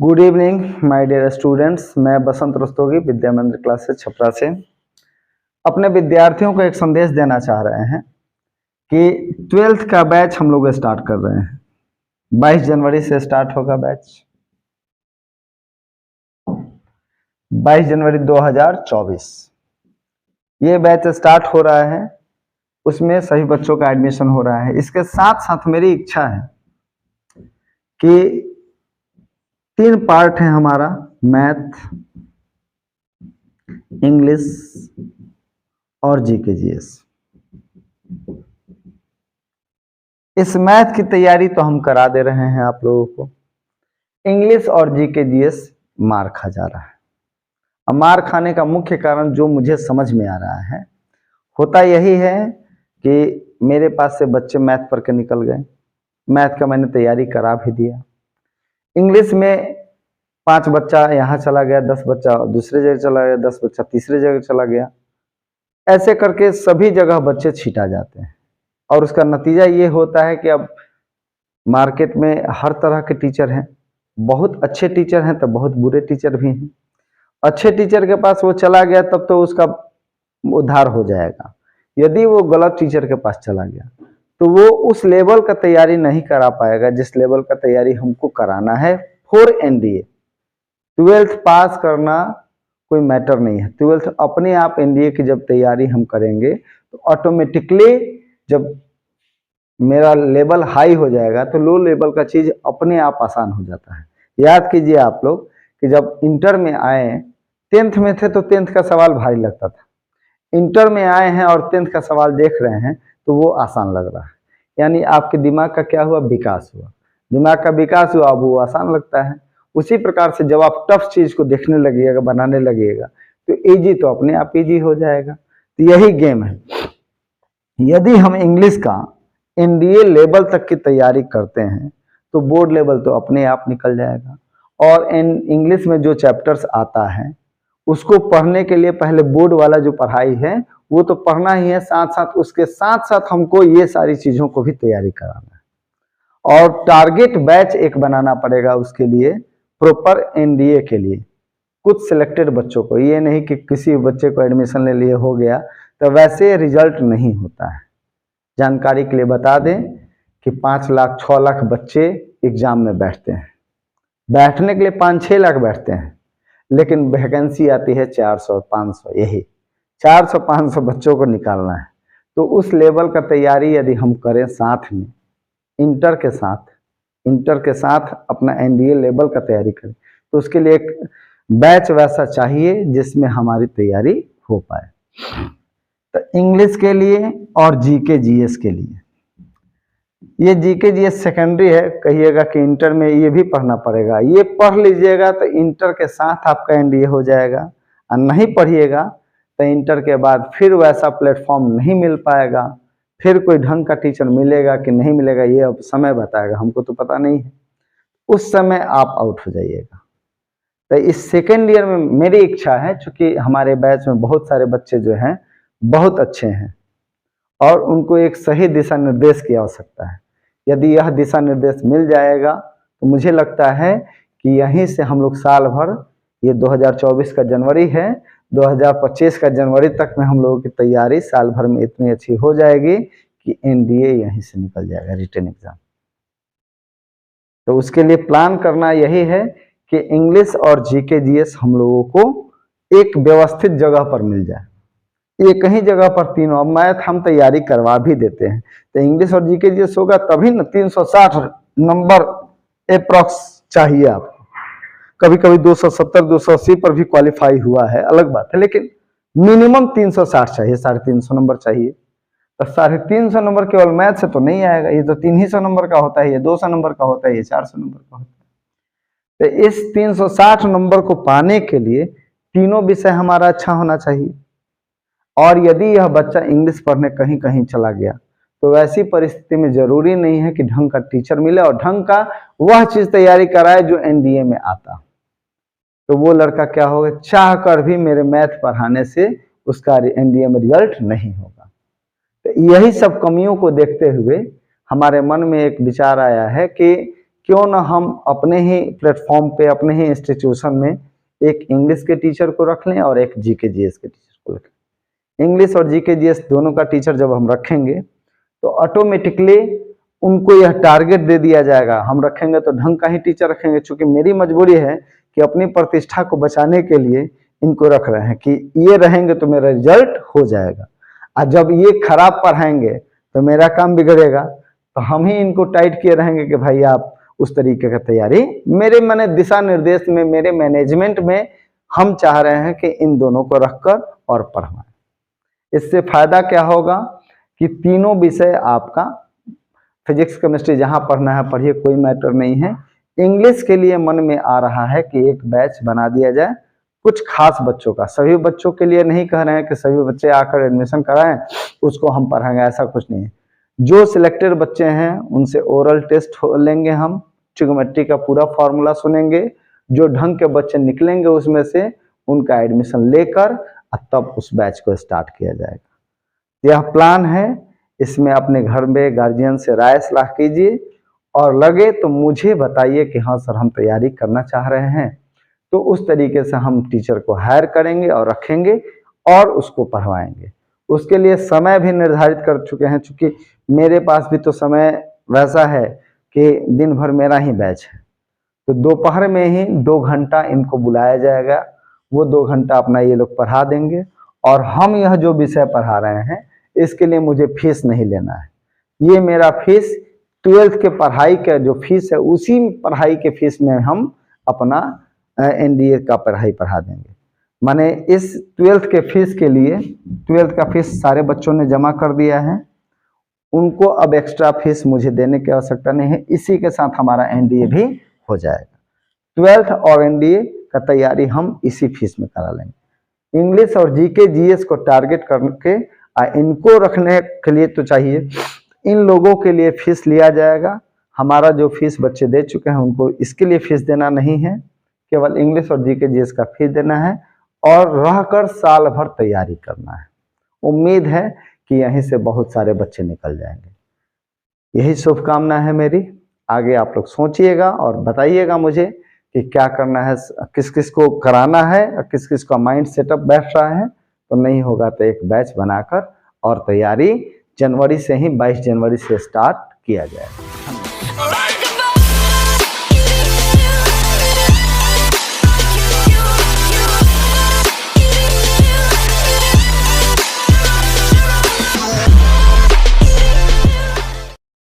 Good evening my dear students. मैं बसंत रस्तोगी विद्या मंदिर classes Chhapra से अपने विद्यार्थियों को एक संदेश देना चाह रहे हैं कि 12th का बैच हम लोग स्टार्ट कर रहे हैं। 22 जनवरी से स्टार्ट होगा बैच, 22 जनवरी 2024 ये बैच स्टार्ट हो रहा है। उसमें सभी बच्चों का एडमिशन हो रहा है। इसके साथ साथ मेरी इच्छा है कि 3 पार्ट है हमारा, मैथ, इंग्लिश और जीके जीएस। इस मैथ की तैयारी तो हम करा दे रहे हैं आप लोगों को। इंग्लिश और जीके जीएस मार खा जा रहा है। अब मार खाने का मुख्य कारण जो मुझे समझ में आ रहा है, होता यही है कि मेरे पास से बच्चे मैथ पढ़ के निकल गए। मैथ का मैंने तैयारी करा भी दिया। इंग्लिश में 5 बच्चा यहाँ चला गया, 10 बच्चा दूसरे जगह चला गया, 10 बच्चा तीसरे जगह चला गया। ऐसे करके सभी जगह बच्चे छीटा जाते हैं और उसका नतीजा ये होता है कि अब मार्केट में हर तरह के टीचर हैं। बहुत अच्छे टीचर हैं तो बहुत बुरे टीचर भी हैं। अच्छे टीचर के पास वो चला गया तब तो उसका उद्धार हो जाएगा। यदि वो गलत टीचर के पास चला गया तो वो उस लेवल का तैयारी नहीं करा पाएगा जिस लेवल का तैयारी हमको कराना है फॉर एनडीए। 12th पास करना कोई मैटर नहीं है। 12th अपने आप एनडीए की जब तैयारी हम करेंगे तो ऑटोमेटिकली जब मेरा लेवल हाई हो जाएगा तो लो लेवल का चीज अपने आप आसान हो जाता है। याद कीजिए आप लोग कि जब इंटर में आए, 10th में थे तो 10th का सवाल भारी लगता था। इंटर में आए हैं और 10th का सवाल देख रहे हैं तो वो आसान लग रहा है। यानी आपके दिमाग का क्या हुआ, विकास हुआ। दिमाग का विकास हुआ, अब वो आसान लगता है। उसी प्रकार से जब आप टफ चीज को देखने लगिएगा, बनाने लगिएगा तो इजी तो अपने आप इजी हो जाएगा। तो यही गेम है। यदि हम इंग्लिश का एनडीए लेवल तक की तैयारी करते हैं तो बोर्ड लेवल तो अपने आप निकल जाएगा। और इंग्लिश में जो चैप्टर्स आता है उसको पढ़ने के लिए पहले बोर्ड वाला जो पढ़ाई है वो तो पढ़ना ही है, साथ साथ उसके साथ साथ हमको ये सारी चीजों को भी तैयारी कराना है। और टारगेट बैच एक बनाना पड़ेगा उसके लिए, प्रॉपर एनडीए के लिए कुछ सिलेक्टेड बच्चों को। ये नहीं कि किसी बच्चे को एडमिशन ले लिए हो गया, तो वैसे रिजल्ट नहीं होता है। जानकारी के लिए बता दें कि 5 लाख 6 लाख बच्चे एग्जाम में बैठते हैं। बैठने के लिए 5-6 लाख बैठते हैं, लेकिन वैकेंसी आती है 400-500। यही 400-500 बच्चों को निकालना है। तो उस लेवल का तैयारी यदि हम करें साथ में इंटर के साथ अपना एनडीए लेवल का तैयारी करें तो उसके लिए एक बैच वैसा चाहिए जिसमें हमारी तैयारी हो पाए। तो इंग्लिश के लिए और जीके जीएस के लिए, ये जीके जीएस सेकेंडरी है। कहिएगा कि इंटर में ये भी पढ़ना पड़ेगा, ये पढ़ लीजिएगा तो इंटर के साथ आपका एनडीए हो जाएगा। और नहीं पढ़िएगा तो इंटर के बाद फिर वैसा प्लेटफॉर्म नहीं मिल पाएगा। फिर कोई ढंग का टीचर मिलेगा कि नहीं मिलेगा ये अब समय बताएगा, हमको तो पता नहीं है। उस समय आप आउट हो जाइएगा। तो इस सेकेंड ईयर में मेरी इच्छा है, चूंकि हमारे बैच में बहुत सारे बच्चे जो हैं बहुत अच्छे हैं और उनको एक सही दिशा निर्देश की आवश्यकता है। यदि यह दिशा निर्देश मिल जाएगा तो मुझे लगता है कि यहीं से हम लोग साल भर, ये 2024 का जनवरी है, 2025 का जनवरी तक में हम लोगों की तैयारी साल भर में इतनी अच्छी हो जाएगी कि एनडीए यहीं से निकल जाएगा, रिटन एग्जाम। तो उसके लिए प्लान करना यही है कि इंग्लिश और जीके जीएस हम लोगों को एक व्यवस्थित जगह पर मिल जाए। एक ही जगह पर तीनों, अब मैथ हम तैयारी करवा भी देते हैं तो इंग्लिश और जीके जीएस होगा तभी न। 360 नंबर अप्रॉक्स चाहिए आपको। कभी कभी 270-280 पर भी क्वालिफाई हुआ है, अलग बात है, लेकिन मिनिमम 360 चाहिए, 350 नंबर चाहिए। तो 350 नंबर केवल मैथ से तो नहीं आएगा। ये तो 300 नंबर का होता है, ये 200 नंबर का होता है, ये 400 नंबर का होता है। तो इस 360 नंबर को पाने के लिए तीनों विषय हमारा अच्छा होना चाहिए। और यदि यह बच्चा इंग्लिश पढ़ने कहीं कहीं चला गया तो वैसी परिस्थिति में जरूरी नहीं है कि ढंग का टीचर मिले और ढंग का वह चीज तैयारी कराए जो एनडीए में आता। तो वो लड़का क्या होगा, चाह कर भी मेरे मैथ पढ़ाने से उसका एनडीए में रिजल्ट नहीं होगा। तो यही सब कमियों को देखते हुए हमारे मन में एक विचार आया है कि क्यों ना हम अपने ही प्लेटफॉर्म पे, अपने ही इंस्टीट्यूशन में एक इंग्लिश के टीचर को रख लें और एक जीके जीएस के टीचर को रख लें। इंग्लिश और जीके जीएस दोनों का टीचर जब हम रखेंगे तो ऑटोमेटिकली उनको यह टारगेट दे दिया जाएगा, हम रखेंगे तो ढंग का ही टीचर रखेंगे। चूंकि मेरी मजबूरी है कि अपनी प्रतिष्ठा को बचाने के लिए इनको रख रहे हैं कि ये रहेंगे तो मेरा रिजल्ट हो जाएगा, और जब ये खराब पढ़ाएंगे तो मेरा काम बिगड़ेगा। तो हम ही इनको टाइट किए रहेंगे कि भाई आप उस तरीके का तैयारी, मेरे मैंने दिशा निर्देश में, मेरे मैनेजमेंट में हम चाह रहे हैं कि इन दोनों को रखकर और पढ़वाएं। इससे फायदा क्या होगा कि तीनों विषय आपका, फिजिक्स केमिस्ट्री जहां पढ़ना है पढ़िए, कोई मैटर नहीं है। इंग्लिश के लिए मन में आ रहा है कि एक बैच बना दिया जाए कुछ खास बच्चों का, सभी बच्चों के लिए नहीं कह रहे हैं कि सभी बच्चे आकर एडमिशन कराएं उसको हम पढ़ाएंगे, ऐसा कुछ नहीं है। जो सिलेक्टेड बच्चे हैं उनसे ओरल टेस्ट लेंगे, हम ट्रिग्नोमेट्री का पूरा फॉर्मूला सुनेंगे, जो ढंग के बच्चे निकलेंगे उसमें से उनका एडमिशन लेकर तब उस बैच को स्टार्ट किया जाएगा। यह प्लान है, इसमें अपने घर में गार्जियन से राय सलाह कीजिए और लगे तो मुझे बताइए कि हाँ सर हम तैयारी करना चाह रहे हैं, तो उस तरीके से हम टीचर को हायर करेंगे और रखेंगे और उसको पढ़वाएंगे। उसके लिए समय भी निर्धारित कर चुके हैं, चूंकि मेरे पास भी तो समय वैसा है कि दिन भर मेरा ही बैच है, तो दोपहर में ही 2 घंटा इनको बुलाया जाएगा, वो 2 घंटा अपना ये लोग पढ़ा देंगे और हम यह जो विषय पढ़ा रहे हैं इसके लिए मुझे फीस नहीं लेना है। ये मेरा फीस 12th के पढ़ाई का जो फीस है उसी पढ़ाई के फीस में हम अपना एनडीए का पढ़ाई पढ़ा देंगे। माने इस 12th के फीस के लिए, 12th का फीस सारे बच्चों ने जमा कर दिया है, उनको अब एक्स्ट्रा फीस मुझे देने की आवश्यकता नहीं है, इसी के साथ हमारा एनडीए भी हो जाएगा। 12th और एनडीए का तैयारी हम इसी फीस में करा लेंगे। इंग्लिश और जीके जीएस को टारगेट करके इनको रखने के लिए तो चाहिए, इन लोगों के लिए फीस लिया जाएगा। हमारा जो फीस बच्चे दे चुके हैं उनको इसके लिए फीस देना नहीं है, केवल इंग्लिश और जीके जीएस का फीस देना है और रहकर साल भर तैयारी करना है। उम्मीद है कि यहीं से बहुत सारे बच्चे निकल जाएंगे। यही शुभकामना है मेरी। आगे आप लोग सोचिएगा और बताइएगा मुझे कि क्या करना है, किस किस को कराना है और किस किस का माइंड सेटअप बैठ रहा है। तो नहीं होगा तो एक बैच बनाकर और तैयारी जनवरी से ही, 22 जनवरी से स्टार्ट किया जाए।